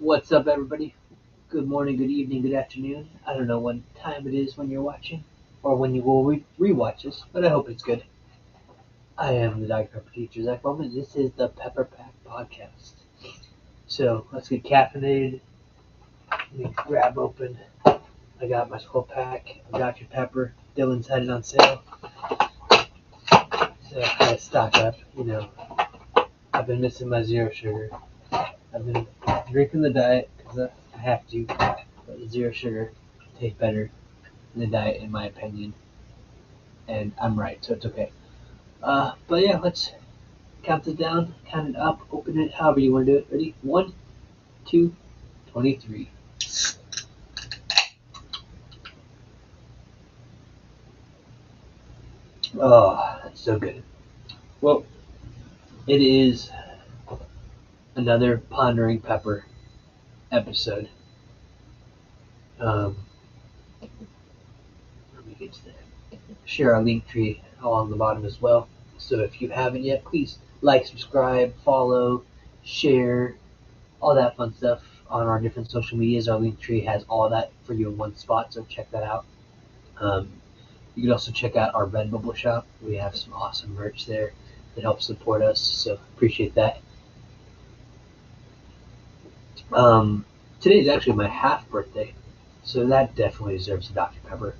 What's up, everybody? Good morning, good evening, good afternoon. I don't know what time it is when you're watching or when you will rewatch this, but I hope it's good. I am the Dr. Pepper teacher, Zach Bowman. This is the PepperPack podcast. So let's get caffeinated. Let me grab open. I got my whole pack of Dr. Pepper. Dylan's had it on sale. So I gotta stock up. I've been missing my zero sugar. I've been drinking the diet because I have to, but the zero sugar tastes better than the diet, in my opinion. And I'm right, so it's okay. But yeah, let's count it down, count it up, open it, however you want to do it. Ready? 1, 2, 23. Oh, that's so good. Well, it is another Pondering Pepper episode. Let me get to that. Share our link tree along the bottom as well. So if you haven't yet, please like, subscribe, follow, share, all that fun stuff on our different social medias. Our link tree has all that for you in one spot, so check that out. You can also check out our Redbubble shop. We have some awesome merch there that helps support us, so appreciate that. Today is actually my half birthday, so that definitely deserves a Dr. Pepper.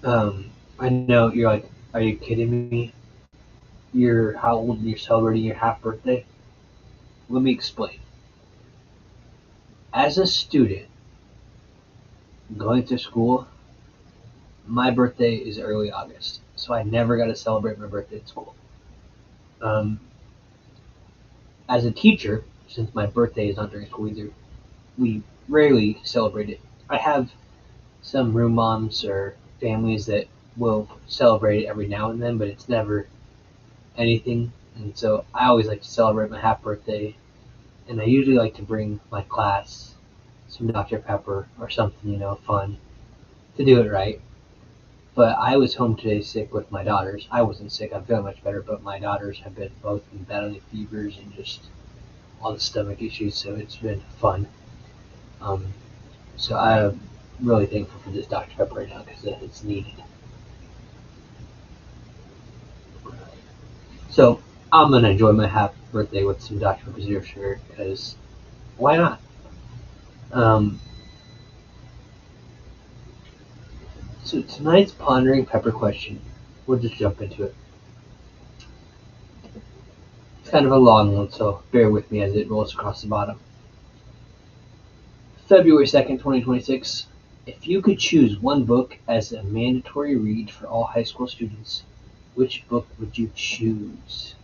I know you're like, are you kidding me? You're how old and you're celebrating your half birthday? Let me explain. As a student going to school, my birthday is early August, so I never got to celebrate my birthday at school. As a teacher, since my birthday is not during school either, we rarely celebrate it. I have some room moms or families that will celebrate it every now and then, but it's never anything. And so I always like to celebrate my half birthday, and I usually like to bring my class some Dr. Pepper or something, fun to do it right. But I was home today sick with my daughters. I wasn't sick, I'm feeling much better, but my daughters have both been battling fevers and just all the stomach issues, so it's been fun. So I'm really thankful for this Dr. Pepper right now because it's needed. So I'm going to enjoy my half birthday with some Dr. Pepper Zero Sugar because why not? So tonight's Pondering Pepper question, we'll just jump into it. It's kind of a long one, so bear with me as it rolls across the bottom. February 2nd, 2026. If you could choose one book as a mandatory read for all high school students, which book would you choose?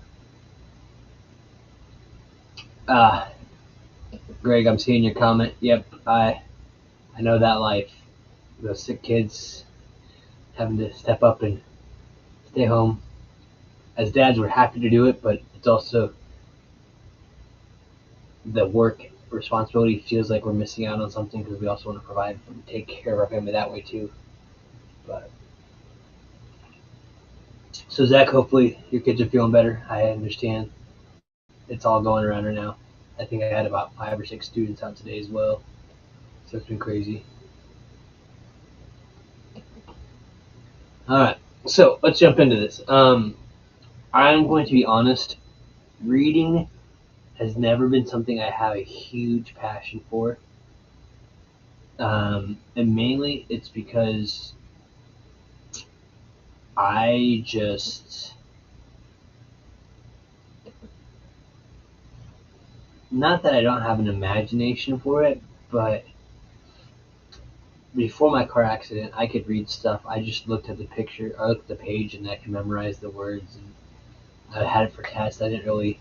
Greg, I'm seeing your comment. Yep, I know that life. Those sick kids having to step up and stay home. As dads, we're happy to do it, but it's also the work responsibility feels like we're missing out on something because we also want to provide and take care of our family that way too. But so Zach, hopefully your kids are feeling better. I understand it's all going around right now. I think I had about 5 or 6 students out today as well, so it's been crazy. All right, so let's jump into this. I'm going to be honest. Reading has never been something I have a huge passion for. And mainly it's because I just, not that I don't have an imagination for it, but before my car accident, I could read stuff. I just looked at the picture, I looked at the page, and I could memorize the words. And I had it for tests. I didn't really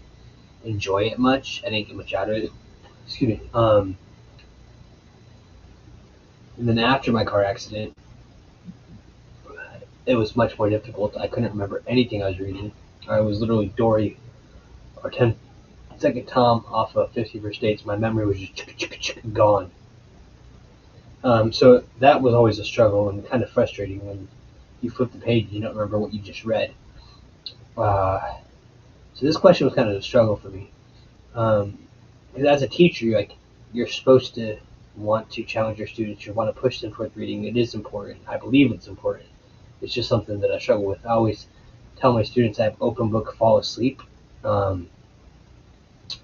enjoy it much. I didn't get much out of it. Excuse me. And then after my car accident, it was much more difficult. I couldn't remember anything I was reading. I was literally Dory or 10-second Tom off of 50 First Dates. My memory was just gone. So that was always a struggle and kind of frustrating when you flip the page and you don't remember what you just read. So this question was kind of a struggle for me. Because as a teacher, you're supposed to want to challenge your students. You want to push them towards reading. It is important. I believe it's important. It's just something that I struggle with. I always tell my students I have open book fall asleep, um,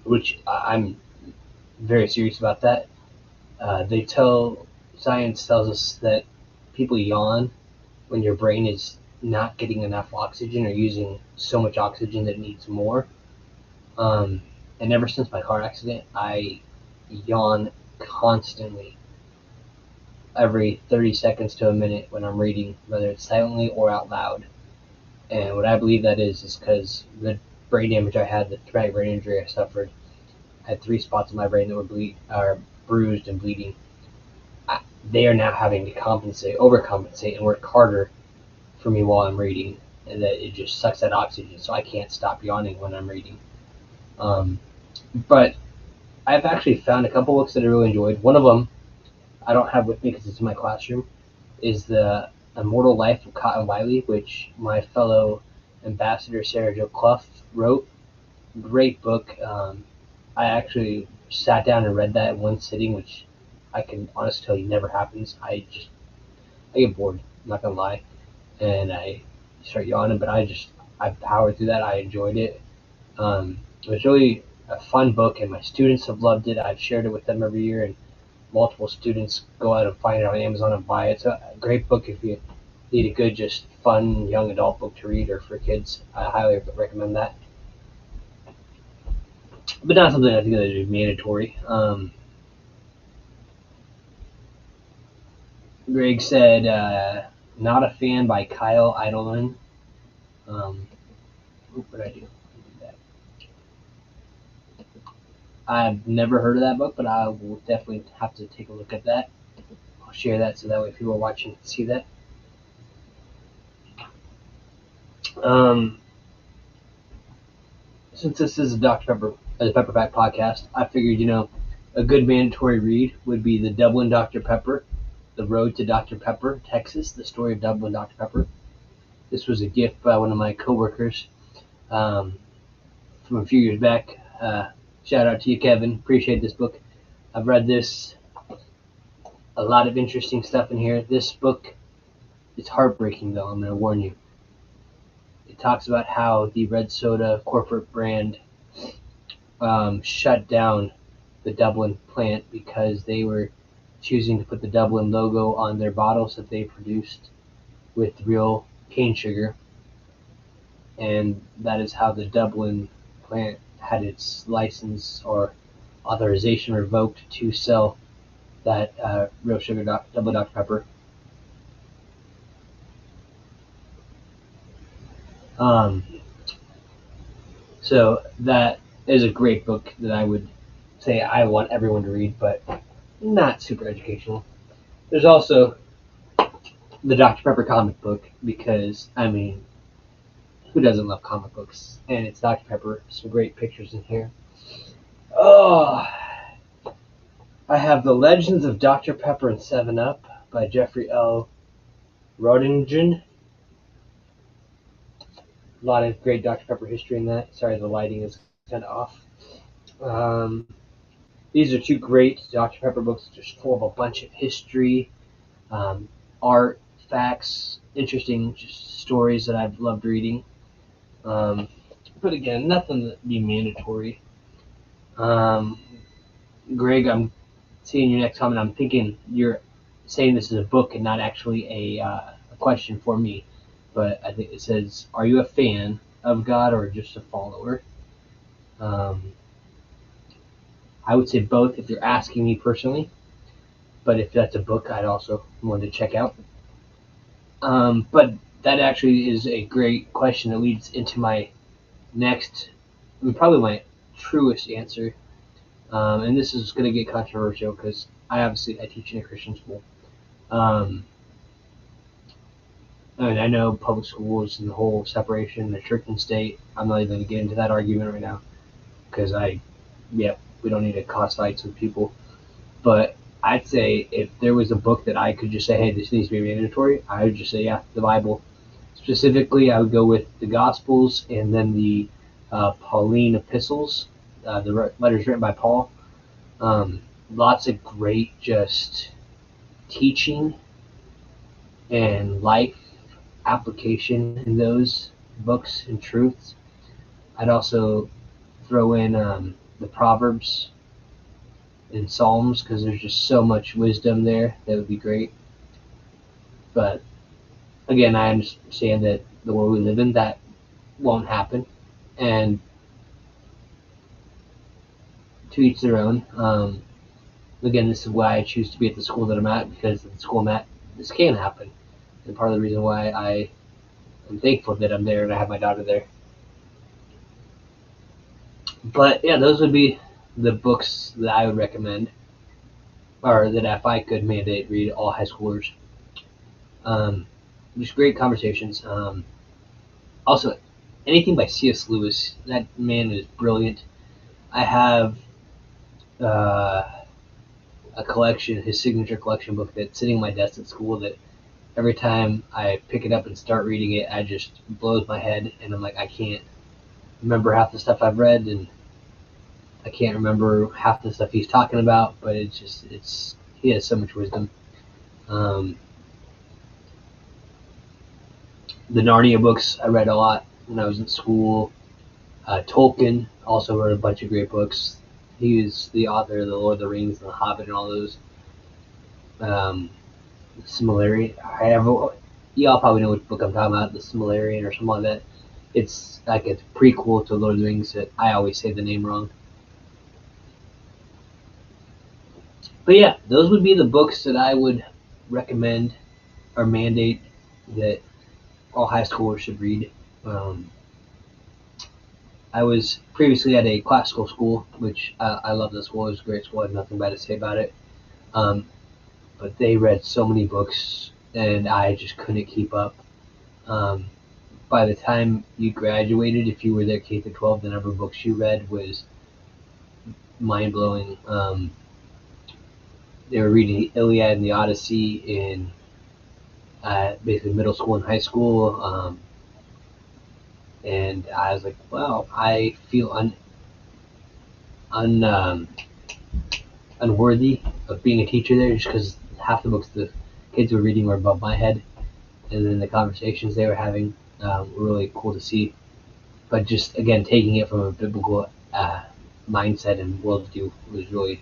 which I'm very serious about that. They tell Science tells us that people yawn when your brain is not getting enough oxygen or using so much oxygen that it needs more. Um, and ever since my car accident, I yawn constantly, every 30 seconds to a minute when I'm reading, whether it's silently or out loud. And what I believe that is because the brain damage I had, the traumatic brain injury I suffered, I had 3 spots in my brain that were bruised and bleeding. They are now having to overcompensate, and work harder for me while I'm reading, and that it just sucks that oxygen, so I can't stop yawning when I'm reading. Um, but I've actually found a couple books that I really enjoyed. One of them I don't have with me because it's in my classroom, is The Immortal Life of Cotton Wiley, which my fellow ambassador Sarah Jo Clough wrote. Great book. I actually sat down and read that in one sitting, which I can honestly tell you never happens. I get bored, I'm not gonna lie, and I start yawning, but I powered through that. I enjoyed it. It was really a fun book, and my students have loved it. I've shared it with them every year, and multiple students go out and find it on Amazon and buy it. It's a great book if you need a good, just fun young adult book to read, or for kids. I highly recommend that. But not something I think that is mandatory. Greg said, "Not a fan" by Kyle Idleman. What did I do? I've never heard of that book, but I will definitely have to take a look at that. I'll share that so that way people watching can see that. Um, since this is a PepperPack podcast, I figured a good mandatory read would be the Dublin Dr. Pepper, The Road to Dr. Pepper, Texas: The Story of Dublin Dr. Pepper. This was a gift by one of my coworkers from a few years back. Shout out to you, Kevin. Appreciate this book. I've read this. A lot of interesting stuff in here. This book is heartbreaking, though. I'm going to warn you. It talks about how the red soda corporate brand shut down the Dublin plant because they were choosing to put the Dublin logo on their bottles that they produced with real cane sugar. And that is how the Dublin plant had its license or authorization revoked to sell that real sugar Dublin Dr. Pepper. So that is a great book that I would say I want everyone to read, but not super educational. There's also the Dr. Pepper comic book, because, I mean, who doesn't love comic books? And it's Dr. Pepper. Some great pictures in here. Oh, I have The Legends of Dr. Pepper and 7-Up by Jeffrey L. Rodingen. A lot of great Dr. Pepper history in that. Sorry, the lighting is kind of off. These are 2 great Dr. Pepper books, just full of a bunch of history, art, facts, interesting just stories that I've loved reading. But again, nothing that be mandatory. Greg, I'm seeing your next comment. I'm thinking you're saying this is a book and not actually a question for me. But I think it says, "Are you a fan of God or just a follower?" I would say both if you're asking me personally. But if that's a book, I'd also want to check out. But that actually is a great question that leads into my next, probably my truest answer. And this is going to get controversial because I teach in a Christian school. And I know public schools and the whole separation, the church and state. I'm not even going to get into that argument right now because we don't need to cause fights with people. But I'd say if there was a book that I could just say, hey, this needs to be mandatory, I would just say, yeah, the Bible. Specifically, I would go with the Gospels and then the Pauline epistles, the letters written by Paul. lots of great just teaching and life application in those books and truths. I'd also throw in the Proverbs and Psalms because there's just so much wisdom there that would be great. But again, I understand that the world we live in, that won't happen. And to each their own. Again, this is why I choose to be at the school that I'm at, because at the school I'm at, this can happen. And part of the reason why I am thankful that I'm there and I have my daughter there. But yeah, those would be the books that I would recommend, or that if I could mandate read all high schoolers. Just great conversations. Also, anything by C.S. Lewis. That man is brilliant. I have a collection, his signature collection book, that's sitting on my desk at school, that every time I pick it up and start reading it, I just blows my head, and I'm like, I can't remember half the stuff I've read, and I can't remember half the stuff he's talking about, but he has so much wisdom. The Narnia books I read a lot when I was in school. Tolkien also wrote a bunch of great books. He is the author of The Lord of the Rings and The Hobbit and all those. Similarity. Y'all probably know which book I'm talking about, The Similarian or something like that. It's like a prequel to Lord of the Rings that I always say the name wrong. But yeah, those would be the books that I would recommend or mandate that all high schoolers should read. I was previously at a classical school, which I love the school. It was a great school. I have nothing bad to say about it. But they read so many books, and I just couldn't keep up. By the time you graduated, if you were there K through 12, the number of books you read was mind blowing. They were reading the Iliad and the Odyssey in basically middle school and high school. And I was like, wow, I feel unworthy of being a teacher there, just because half the books the kids were reading were above my head, and then the conversations they were having were really cool to see. But just again, taking it from a biblical mindset and worldview was really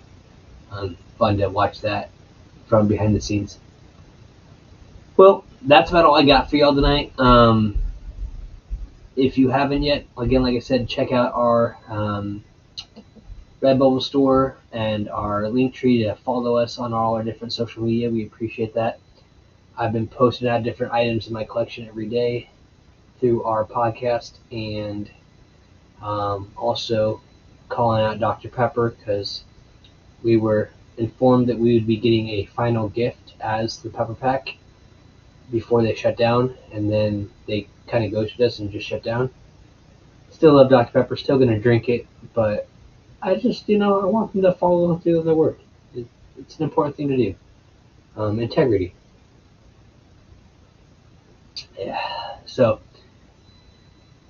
fun to watch that from behind the scenes. Well, that's about all I got for y'all tonight. If you haven't yet, again, like I said, check out our Redbubble store and our link tree to follow us on all our different social media. We appreciate that. I've been posting out different items in my collection every day through our podcast, and also calling out Dr. Pepper, because we were informed that we would be getting a final gift as the Pepper Pack before they shut down, and then they kind of ghosted us and just shut down. Still love Dr. Pepper, still going to drink it, but I just, I want them to follow through their word. It's an important thing to do. Integrity. Yeah. So,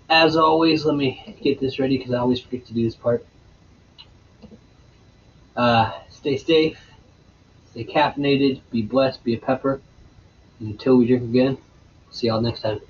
as always, let me get this ready because I always forget to do this part. Stay safe, stay caffeinated, be blessed, be a pepper. Until we drink again, see y'all next time.